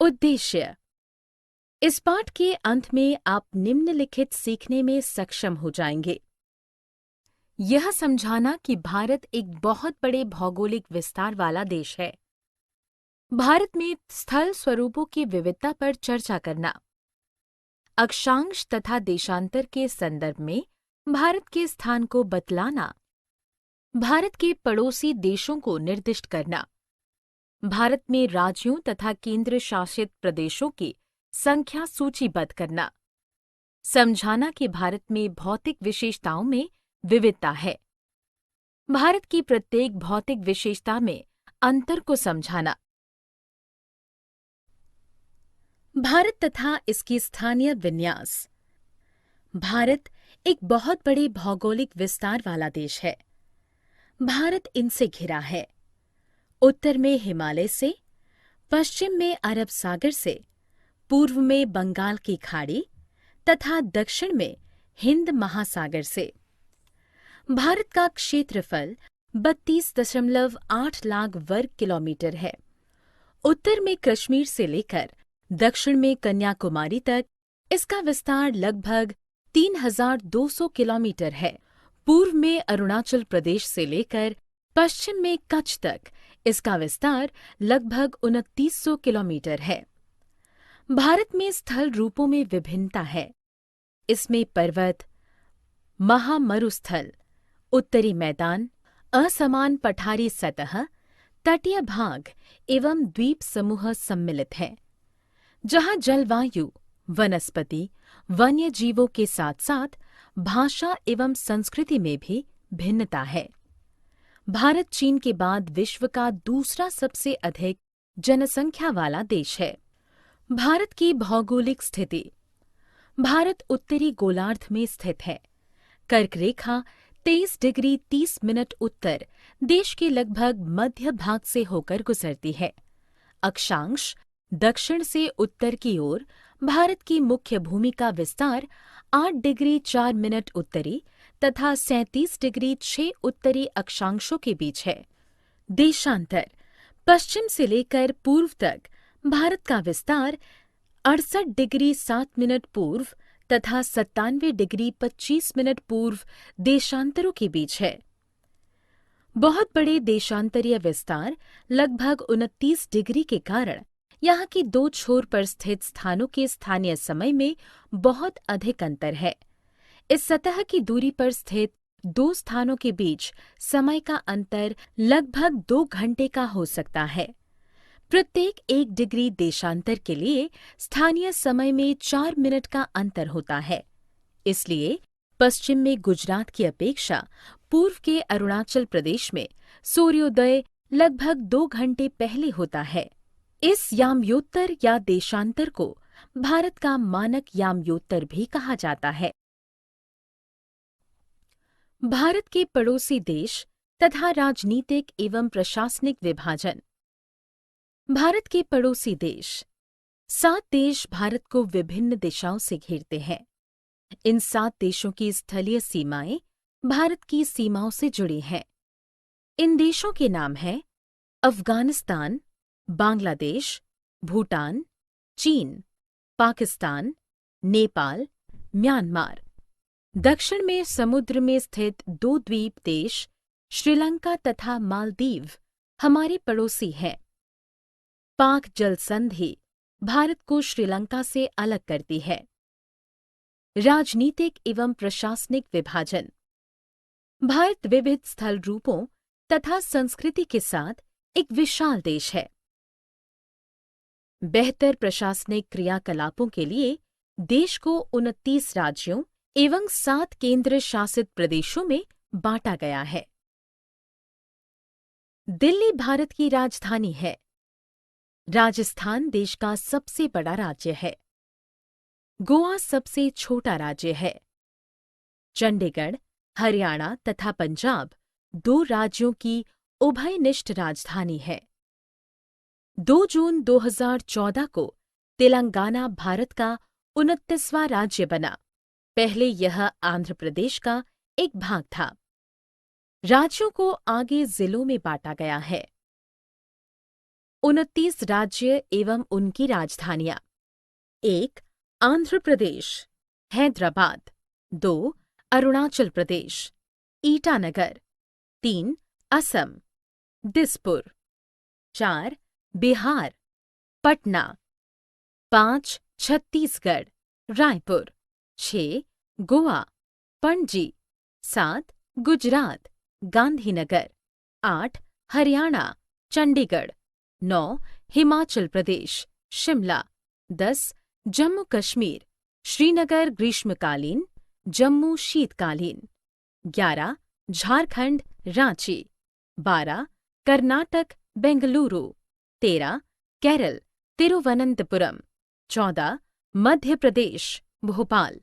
उद्देश्य। इस पाठ के अंत में आप निम्नलिखित सीखने में सक्षम हो जाएंगे। यह समझाना कि भारत एक बहुत बड़े भौगोलिक विस्तार वाला देश है। भारत में स्थल स्वरूपों की विविधता पर चर्चा करना। अक्षांश तथा देशांतर के संदर्भ में भारत के स्थान को बतलाना। भारत के पड़ोसी देशों को निर्दिष्ट करना। भारत में राज्यों तथा केंद्र शासित प्रदेशों की संख्या सूचीबद्ध करना। समझाना कि भारत में भौतिक विशेषताओं में विविधता है। भारत की प्रत्येक भौतिक विशेषता में अंतर को समझाना। भारत तथा इसकी स्थानीय विन्यास। भारत एक बहुत बड़े भौगोलिक विस्तार वाला देश है। भारत इनसे घिरा है। उत्तर में हिमालय से, पश्चिम में अरब सागर से, पूर्व में बंगाल की खाड़ी तथा दक्षिण में हिंद महासागर से। भारत का क्षेत्रफल 32.8 लाख वर्ग किलोमीटर है। उत्तर में कश्मीर से लेकर दक्षिण में कन्याकुमारी तक इसका विस्तार लगभग 3,200 किलोमीटर है। पूर्व में अरुणाचल प्रदेश से लेकर पश्चिम में कच्छ तक इसका विस्तार लगभग 2,900 किलोमीटर है। भारत में स्थल रूपों में विभिन्नता है। इसमें पर्वत, महामरुस्थल, उत्तरी मैदान, असमान पठारी सतह, तटीय भाग एवं द्वीप समूह सम्मिलित हैं, जहां जलवायु, वनस्पति, वन्य जीवों के साथ साथ भाषा एवं संस्कृति में भी भिन्नता है। भारत चीन के बाद विश्व का दूसरा सबसे अधिक जनसंख्या वाला देश है। भारत की भौगोलिक स्थिति। भारत उत्तरी गोलार्ध में स्थित है। कर्क रेखा 23 डिग्री 30 मिनट उत्तर देश के लगभग मध्य भाग से होकर गुजरती है। अक्षांश दक्षिण से उत्तर की ओर भारत की मुख्य भूमि का विस्तार 8 डिग्री 4 मिनट उत्तरी तथा 37 डिग्री 6 उत्तरी अक्षांशों के बीच है। देशांतर पश्चिम से लेकर पूर्व तक भारत का विस्तार 68 डिग्री 7 मिनट पूर्व तथा 97 डिग्री 25 मिनट पूर्व देशांतरों के बीच है। बहुत बड़े देशांतरीय विस्तार लगभग 29 डिग्री के कारण यहाँ की दो छोर पर स्थित स्थानों के स्थानीय समय में बहुत अधिक अंतर है। इस सतह की दूरी पर स्थित दो स्थानों के बीच समय का अंतर लगभग 2 घंटे का हो सकता है। प्रत्येक 1 डिग्री देशांतर के लिए स्थानीय समय में 4 मिनट का अंतर होता है। इसलिए पश्चिम में गुजरात की अपेक्षा पूर्व के अरुणाचल प्रदेश में सूर्योदय लगभग 2 घंटे पहले होता है। इस यामयोत्तर या देशांतर को भारत का मानक यामयोत्तर भी कहा जाता है। भारत के पड़ोसी देश तथा राजनीतिक एवं प्रशासनिक विभाजन। भारत के पड़ोसी देश। 7 देश भारत को विभिन्न दिशाओं से घेरते हैं। इन 7 देशों की स्थलीय सीमाएं भारत की सीमाओं से जुड़ी हैं। इन देशों के नाम हैं अफगानिस्तान, बांग्लादेश, भूटान, चीन, पाकिस्तान, नेपाल, म्यांमार। दक्षिण में समुद्र में स्थित 2 द्वीप देश श्रीलंका तथा मालदीव हमारे पड़ोसी हैं। पाक जल संधि भारत को श्रीलंका से अलग करती है। राजनीतिक एवं प्रशासनिक विभाजन। भारत विविध स्थल रूपों तथा संस्कृति के साथ एक विशाल देश है। बेहतर प्रशासनिक क्रियाकलापों के लिए देश को 29 राज्यों एवं 7 केंद्र शासित प्रदेशों में बांटा गया है। दिल्ली भारत की राजधानी है। राजस्थान देश का सबसे बड़ा राज्य है। गोवा सबसे छोटा राज्य है। चंडीगढ़, हरियाणा तथा पंजाब 2 राज्यों की उभयनिष्ठ राजधानी है। 2 जून 2014 को तेलंगाना भारत का 29वां राज्य बना। पहले यह आंध्र प्रदेश का एक भाग था। राज्यों को आगे जिलों में बांटा गया है। 29 राज्य एवं उनकी राजधानियां। 1. आंध्र प्रदेश, हैदराबाद। 2. अरुणाचल प्रदेश, ईटानगर। 3. असम, दिसपुर। 4. बिहार, पटना। 5. छत्तीसगढ़, रायपुर। 6. गोवा, पणजी। 7. गुजरात, गांधीनगर। 8. हरियाणा, चंडीगढ़। 9. हिमाचल प्रदेश, शिमला। 10. जम्मू कश्मीर, श्रीनगर ग्रीष्मकालीन, जम्मू शीतकालीन। 11. झारखंड, रांची। 12. कर्नाटक, बेंगलुरु। 13. केरल, तिरुवनंतपुरम। 14. मध्य प्रदेश, भोपाल।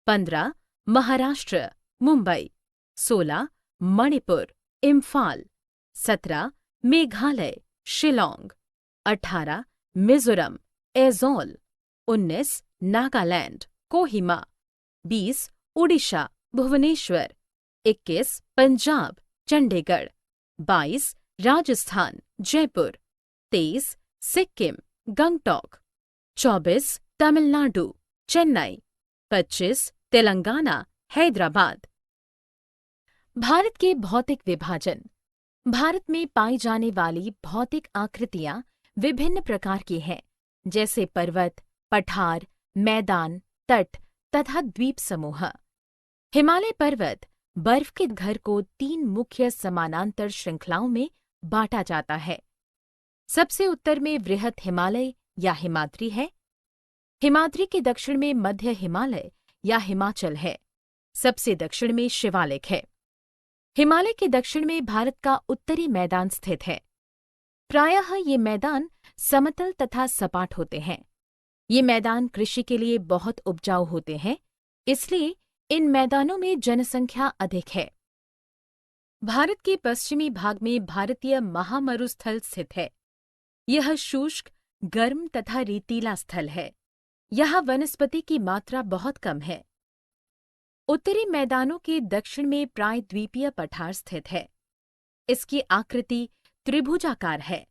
15. महाराष्ट्र, मुंबई। 16. मणिपुर, इम्फाल। 17. मेघालय, शिलोंग। 18. मिजोरम, ऐज़ॉल। 19. नागालैंड, कोहिमा। 20. उड़ीसा, भुवनेश्वर। 21. पंजाब, चंडीगढ़। 22. राजस्थान, जयपुर। 23. सिक्किम, गंगटोक। 24. तमिलनाडु, चेन्नई। 25. तेलंगाना, हैदराबाद। भारत के भौतिक विभाजन। भारत में पाई जाने वाली भौतिक आकृतियां विभिन्न प्रकार की हैं, जैसे पर्वत, पठार, मैदान, तट तथा द्वीप समूह। हिमालय पर्वत बर्फ के घर को 3 मुख्य समानांतर श्रृंखलाओं में बांटा जाता है। सबसे उत्तर में वृहत हिमालय या हिमाद्री है। हिमाद्री के दक्षिण में मध्य हिमालय या हिमाचल है। सबसे दक्षिण में शिवालिक है। हिमालय के दक्षिण में भारत का उत्तरी मैदान स्थित है। प्रायः ये मैदान समतल तथा सपाट होते हैं। ये मैदान कृषि के लिए बहुत उपजाऊ होते हैं, इसलिए इन मैदानों में जनसंख्या अधिक है। भारत के पश्चिमी भाग में भारतीय महामरुस्थल स्थित है। यह शुष्क, गर्म तथा रेतीला स्थल है। यहाँ वनस्पति की मात्रा बहुत कम है। उत्तरी मैदानों के दक्षिण में प्रायद्वीपीय पठार स्थित है। इसकी आकृति त्रिभुजाकार है।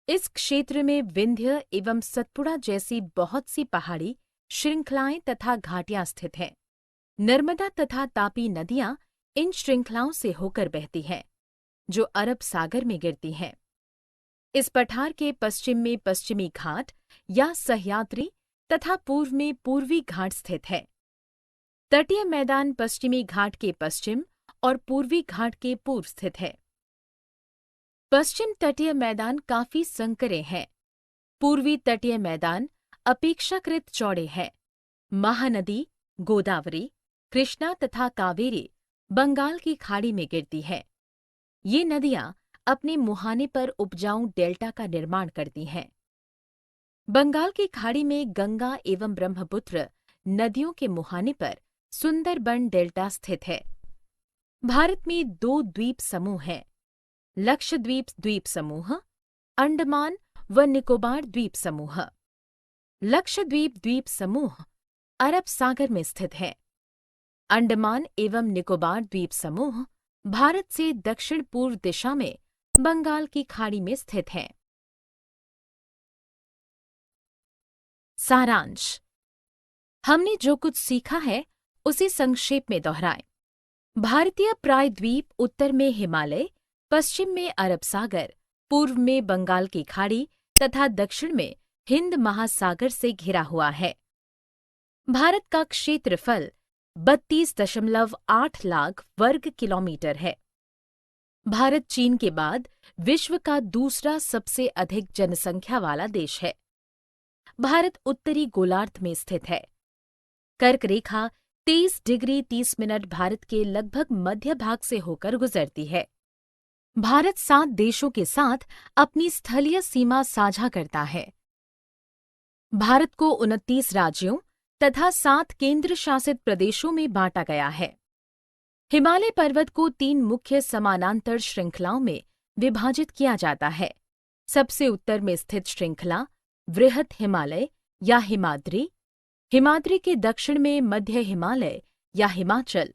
इस क्षेत्र में विंध्य एवं सतपुड़ा जैसी बहुत सी पहाड़ी श्रृंखलाएं तथा घाटियां स्थित हैं। नर्मदा तथा तापी नदियां इन श्रृंखलाओं से होकर बहती हैं, जो अरब सागर में गिरती हैं। इस पठार के पश्चिम में पश्चिमी घाट या सह्याद्री तथा पूर्व में पूर्वी घाट स्थित है। तटीय मैदान पश्चिमी घाट के पश्चिम और पूर्वी घाट के पूर्व स्थित है। पश्चिम तटीय मैदान काफी संकरे हैं। पूर्वी तटीय मैदान अपेक्षाकृत चौड़े हैं। महानदी, गोदावरी, कृष्णा तथा कावेरी बंगाल की खाड़ी में गिरती है। ये नदियां अपने मुहाने पर उपजाऊ डेल्टा का निर्माण करती हैं। बंगाल की खाड़ी में गंगा एवं ब्रह्मपुत्र नदियों के मुहाने पर सुंदरबन डेल्टा स्थित है। भारत में 2 द्वीप समूह हैं, लक्षद्वीप द्वीप समूह, अंडमान व निकोबार द्वीप समूह। लक्षद्वीप द्वीप समूह अरब सागर में स्थित है। अंडमान एवं निकोबार द्वीप समूह भारत से दक्षिण पूर्व दिशा में बंगाल की खाड़ी में स्थित हैं। सारांश। हमने जो कुछ सीखा है उसे संक्षेप में दोहराएं। भारतीय प्रायद्वीप उत्तर में हिमालय, पश्चिम में अरब सागर, पूर्व में बंगाल की खाड़ी तथा दक्षिण में हिंद महासागर से घिरा हुआ है। भारत का क्षेत्रफल 32.8 लाख वर्ग किलोमीटर है। भारत चीन के बाद विश्व का दूसरा सबसे अधिक जनसंख्या वाला देश है। भारत उत्तरी गोलार्ध में स्थित है। कर्क रेखा 23 डिग्री 30 मिनट भारत के लगभग मध्य भाग से होकर गुजरती है। भारत 7 देशों के साथ अपनी स्थलीय सीमा साझा करता है। भारत को 29 राज्यों तथा 7 केंद्र शासित प्रदेशों में बांटा गया है। हिमालय पर्वत को 3 मुख्य समानांतर श्रृंखलाओं में विभाजित किया जाता है। सबसे उत्तर में स्थित श्रृंखला वृहत हिमालय या हिमाद्री, हिमाद्री के दक्षिण में मध्य हिमालय या हिमाचल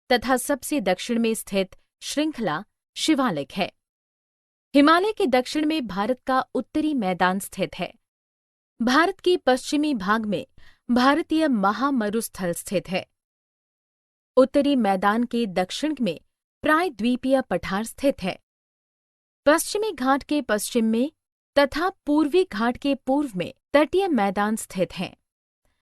तथा सबसे दक्षिण में स्थित श्रृंखला शिवालिक है। हिमालय के दक्षिण में भारत का उत्तरी मैदान स्थित है। भारत के पश्चिमी भाग में भारतीय महामरुस्थल स्थित है। उत्तरी मैदान के दक्षिण में प्रायद्वीपीय पठार स्थित है। पश्चिमी घाट के पश्चिम में तथा पूर्वी घाट के पूर्व में तटीय मैदान स्थित हैं।